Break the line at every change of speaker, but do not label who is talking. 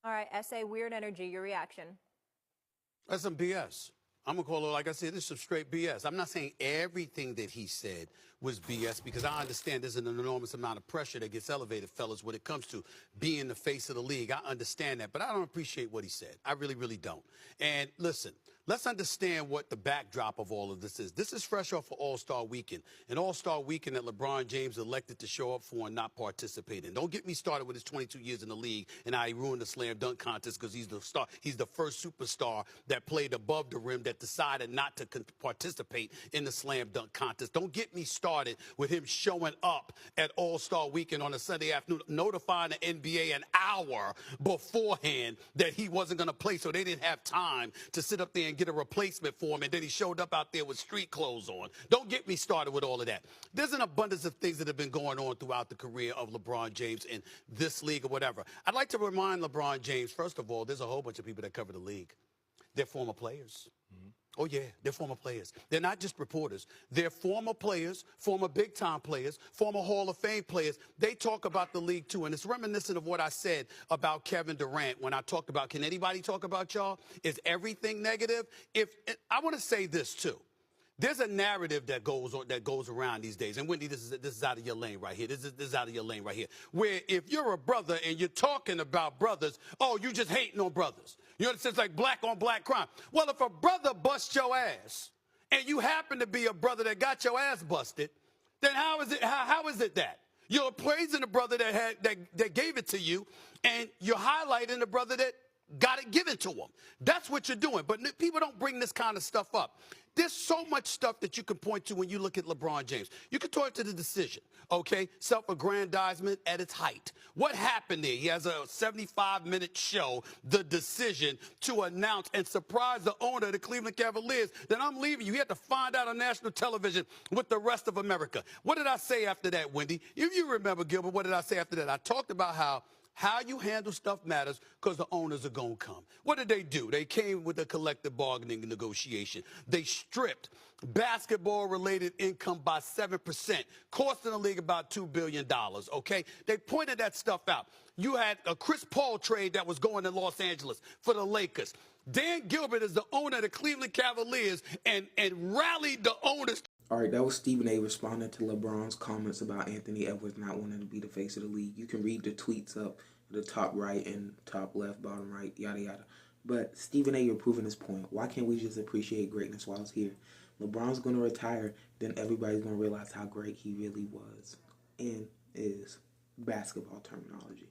All right, SA, Weird Energy, your reaction.
That's some BS. I'm going to call it, like I said, this is some straight BS. I'm not saying everything that he said was BS because I understand there's an enormous amount of pressure that gets elevated, fellas, when it comes to being the face of the league. I understand that, but I don't appreciate what he said. I really, really don't. And listen, let's understand what the backdrop of all of this is. This is fresh off of All-Star Weekend, an All-Star Weekend that LeBron James elected to show up for and not participate in. Don't get me started with his 22 years in the league and how he ruined the slam dunk contest because he's the star. He's the first superstar that played above the rim that decided not to participate in the slam dunk contest. Don't get me started with him showing up at All-Star Weekend on a Sunday afternoon, notifying the NBA an hour beforehand that he wasn't going to play, so they didn't have time to sit up there and get a replacement for him, and then he showed up out there with street clothes on. Don't get me started with all of that. There's an abundance of things that have been going on throughout the career of LeBron James in this league or whatever. I'd like to remind LeBron James, first of all, there's a whole bunch of people that cover the league. They're former players. Oh, yeah, they're former players. They're not just reporters. They're former players, former big-time players, former Hall of Fame players. They talk about the league, too, and it's reminiscent of what I said about Kevin Durant when I talked about, can anybody talk about y'all? Is everything negative? I want to say this, too. There's a narrative that goes around these days, and Wendy, this is out of your lane right here. This is out of your lane right here. Where if you're a brother and you're talking about brothers, oh, you just hating on brothers. You know, it's like black on black crime. Well, if a brother busts your ass, and you happen to be a brother that got your ass busted, then how is it that you're praising the brother that gave it to you, and you're highlighting the brother that got it given to him? That's what you're doing. But people don't bring this kind of stuff up. There's so much stuff that you can point to when you look at LeBron James. You can talk to the decision, okay? Self-aggrandizement at its height. What happened there? He has a 75-minute show, The Decision, to announce and surprise the owner of the Cleveland Cavaliers that I'm leaving you. He had to find out on national television with the rest of America. What did I say after that, Wendy? If you remember, Gilbert, what did I say after that? I talked about how you handle stuff matters because the owners are going to come. What did they do? They came with a collective bargaining negotiation. They stripped basketball-related income by 7%, costing the league about $2 billion, okay? They pointed that stuff out. You had a Chris Paul trade that was going to Los Angeles for the Lakers. Dan Gilbert is the owner of the Cleveland Cavaliers and rallied the owners.
All right, that was Stephen A. responding to LeBron's comments about Anthony Edwards not wanting to be the face of the league. You can read the tweets up at the top right and top left, bottom right, yada, yada. But Stephen A., you're proving his point. Why can't we just appreciate greatness while it's here? LeBron's going to retire, then everybody's going to realize how great he really was and is, basketball terminology.